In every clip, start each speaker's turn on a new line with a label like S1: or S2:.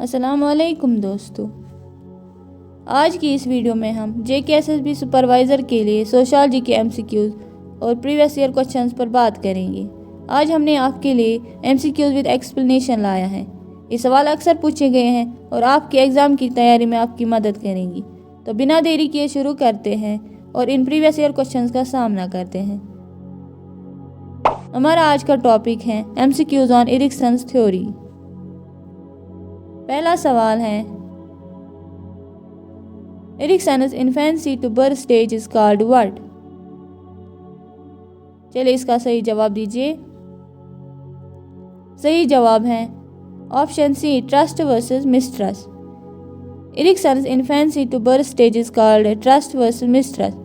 S1: अस्सलाम वालेकुम दोस्तों, आज की इस वीडियो में हम JKSSB सुपरवाइज़र के लिए सोशियोलॉजी के MCQs और प्रीवियस ईयर क्वेश्चंस पर बात करेंगे। आज हमने आपके लिए MCQs विद एक्सप्लेनेशन लाया है। ये सवाल अक्सर पूछे गए हैं और आपके एग्ज़ाम की तैयारी में आपकी मदद करेंगी। तो बिना देरी किए शुरू करते हैं और इन प्रीवियस ईयर क्वेश्चंस का सामना करते हैं। हमारा आज का टॉपिक है MCQs ऑन एरिक्सन्स थ्योरी। पहला सवाल है, Erikson's infancy to birth stage is called what? चलिए इसका सही जवाब दीजिए। सही जवाब है option C, trust versus mistrust. Erikson's infancy to birth stage is called trust versus mistrust.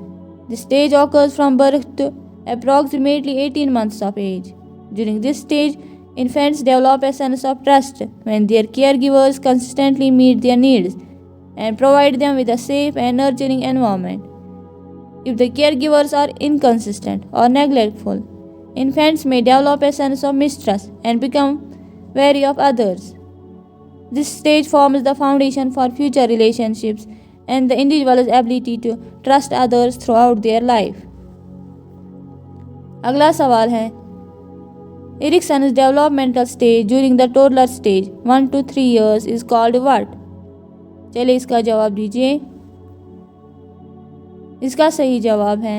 S1: The stage occurs from birth to approximately 18 months of age. During this stage, infants develop a sense of trust when their caregivers consistently meet their needs and provide them with a safe and nurturing environment. If the caregivers are inconsistent or neglectful, infants may develop a sense of mistrust and become wary of others. This stage forms the foundation for future relationships and the individual's ability to trust others throughout their life. अगला सवाल है, Erickson's developmental stage during the toddler stage 1 to 3 years is called what? चलिए इसका जवाब दीजिए। इसका सही जवाब है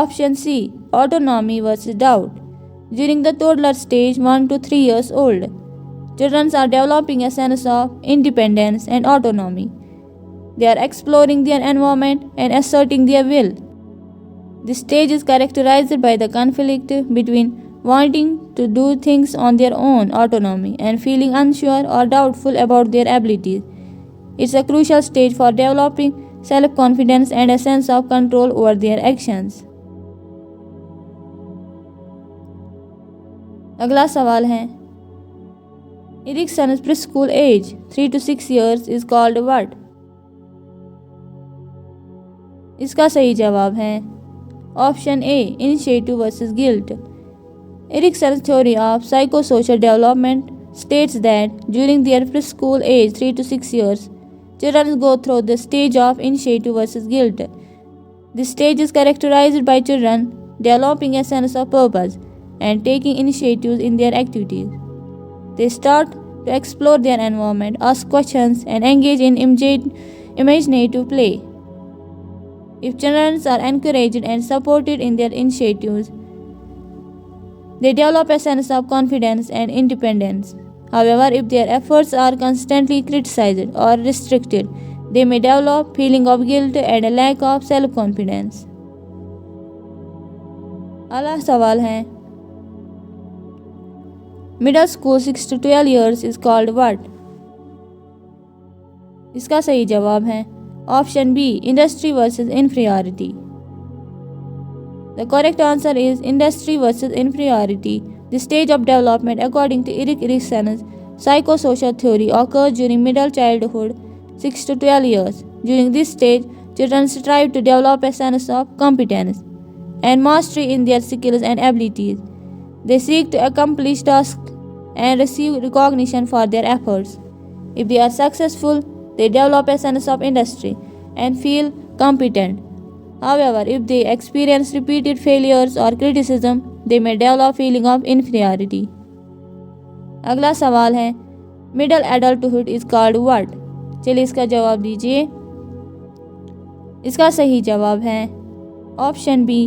S1: option C, autonomy versus doubt. During the toddler stage 1 to 3 years old, children are developing a sense of independence and autonomy. They are exploring their environment and asserting their will. This stage is characterized by the conflict between wanting to do things on their own autonomy and feeling unsure or doubtful about their abilities. It's a crucial stage for developing self-confidence and a sense of control over their actions. अगला सवाल है, Erickson's preschool age 3 to 6 years is called what? इसका सही जवाब है option A, initiative versus guilt. Erickson's theory of psychosocial development states that during their preschool age 3 to 6 years, children go through the stage of initiative versus guilt. This stage is characterized by children developing a sense of purpose and taking initiatives in their activities. They start to explore their environment, ask questions, and engage in imaginative play. If children are encouraged and supported in their initiatives, they develop a sense of confidence and independence. However, if their efforts are constantly criticized or restricted, they may develop a feeling of guilt and a lack of self-confidence. अगला सवाल है, middle school 6 to 12 years is called what? इसका सही जवाब है option B, industry versus inferiority. The correct answer is industry versus inferiority. The stage of development, according to Erick Erickson's psychosocial theory, occurs during middle childhood 6 to 12 years. During this stage, children strive to develop a sense of competence and mastery in their skills and abilities. They seek to accomplish tasks and receive recognition for their efforts. If they are successful, they develop a sense of industry and feel competent. However, if they experience repeated failures or criticism, they may develop a feeling of inferiority. अगला सवाल है, middle adulthood is called what? चलिए इसका जवाब दीजिए। इसका सही जवाब है option B,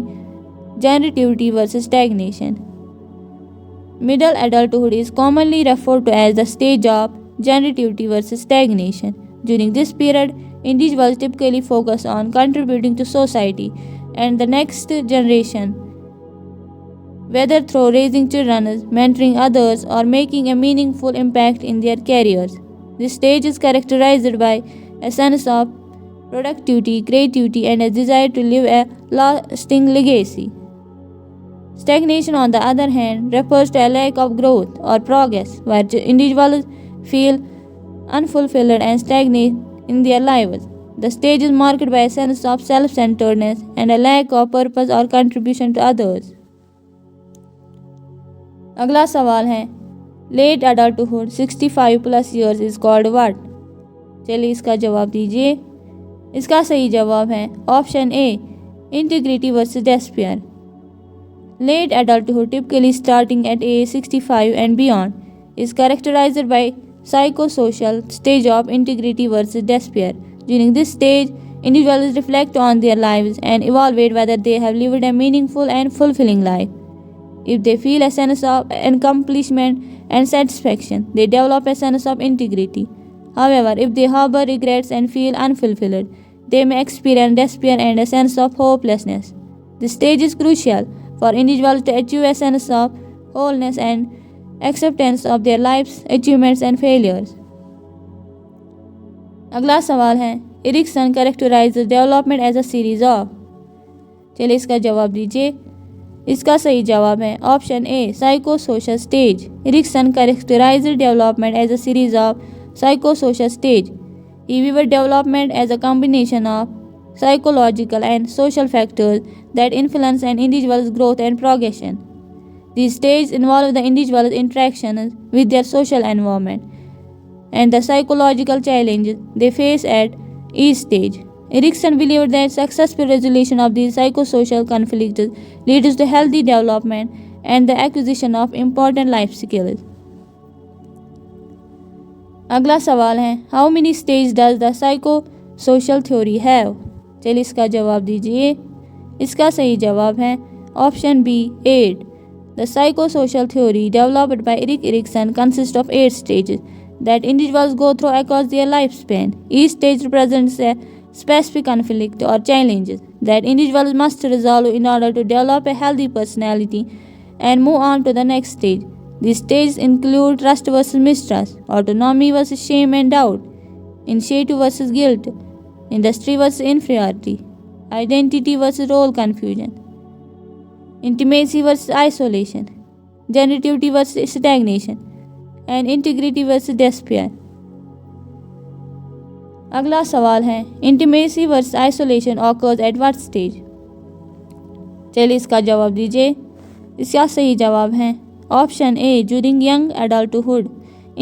S1: generativity versus stagnation. Middle adulthood is commonly referred to as the stage of generativity versus stagnation. During this period, individuals typically focus on contributing to society and the next generation, whether through raising children, mentoring others, or making a meaningful impact in their careers. This stage is characterized by a sense of productivity, creativity, and a desire to leave a lasting legacy. Stagnation, on the other hand, refers to a lack of growth or progress, where individuals feel unfulfilled and stagnant in their lives. The stage is marked by a sense of self-centeredness and a lack of purpose or contribution to others. अगला सवाल है, late adulthood 65 plus years is called what? चलिए इसका जवाब दीजिए। इसका सही जवाब है option A, integrity versus despair. Late adulthood, typically starting at age 65 and beyond, is characterized by psychosocial stage of integrity versus despair. During this stage, individuals reflect on their lives and evaluate whether they have lived a meaningful and fulfilling life. If they feel a sense of accomplishment and satisfaction, they develop a sense of integrity. However, if they harbor regrets and feel unfulfilled, they may experience despair and a sense of hopelessness. This stage is crucial for individuals to achieve a sense of wholeness and acceptance of their life's achievements and failures. अगला सवाल है, Erikson characterises development as a series of. चलिए इसका जवाब दीजिए। इसका सही जवाब है option A, psycho social stage. Erikson characterises development as a series of psycho social stage. He viewed development as a combination of psychological and social factors that influence an individual's growth and progression. These stages involve the individual's interactions with their social environment and the psychological challenges they face at each stage. Erickson believed that successful resolution of these psychosocial conflicts leads to healthy development and the acquisition of important life skills. अगला सवाल है, how many stage does the psycho social theory have? चलिए इसका जवाब दीजिए। इसका सही जवाब है option B, 8। The psycho social theory developed by Eric Erikson consist of 8 stages that individuals go through across their lifespan. Each stage represents a specific conflict or challenges that individuals must resolve in order to develop a healthy personality and move on to the next stage. These stages include trust versus mistrust, autonomy versus shame and doubt, initiative versus guilt, industry versus inferiority, identity versus role confusion, intimacy versus isolation, generativity versus stagnation, and integrity versus despair. अगला सवाल है, intimacy versus isolation occurs at what stage? चलिए इसका जवाब दीजिए। इसका सही जवाब है option A, during young adulthood.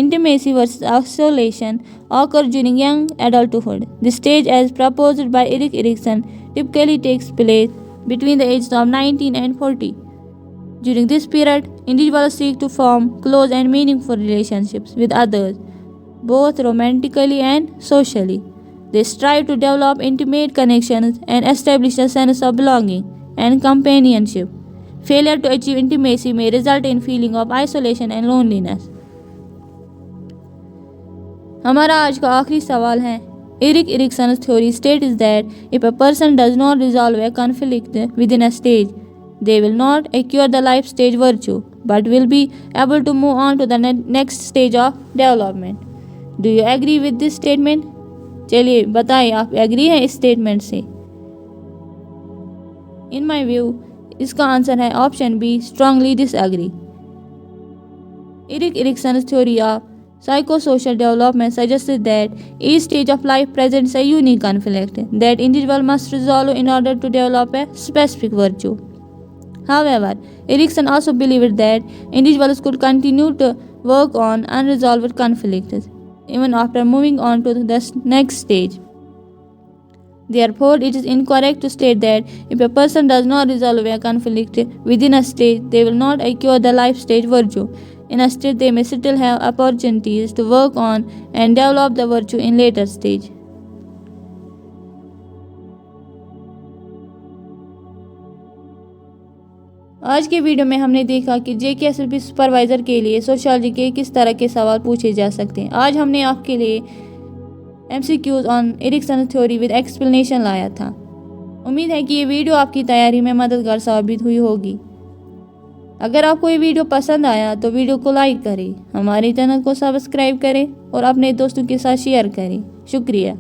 S1: Intimacy versus isolation occurs during young adulthood. This stage, as proposed by Erick Erickson, typically takes place between the ages of 19 and 40. During this period, individuals seek to form close and meaningful relationships with others, both romantically and socially. They strive to develop intimate connections and establish a sense of belonging and companionship. Failure to achieve intimacy may result in feeling of isolation and loneliness. हमारा आज का आखिरी सवाल है, Eric Erikson's theory states that if a person does not resolve a conflict within a stage, they will not acquire the life stage virtue, but will be able to move on to the next stage of development. Do you agree with this statement? चलिए बताइए, आप agree हैं इस statement से? In my view इसका answer है option B, strongly disagree. Erik Erikson's theory of psychosocial development suggested that each stage of life presents a unique conflict that individual must resolve in order to develop a specific virtue. However, Erickson also believed that individuals could continue to work on unresolved conflicts even after moving on to the next stage. Therefore, it is incorrect to state that if a person does not resolve a conflict within a stage, they will not acquire the life stage virtue. Instead, they may still have opportunities to work on and develop the virtue in later stage. आज के video में हमने देखा कि JKSSB supervisor के लिए sociology के किस तरह के सवाल पूछे जा सकते हैं। आज हमने आपके लिए MCQs on Ericsson theory with explanation लाया था। उम्मीद है कि ये वीडियो आपकी तैयारी में मददगार साबित हुई होगी। अगर आपको ये वीडियो पसंद आया तो वीडियो को लाइक करें, हमारे चैनल को सब्सक्राइब करें और अपने दोस्तों के साथ शेयर करें। शुक्रिया।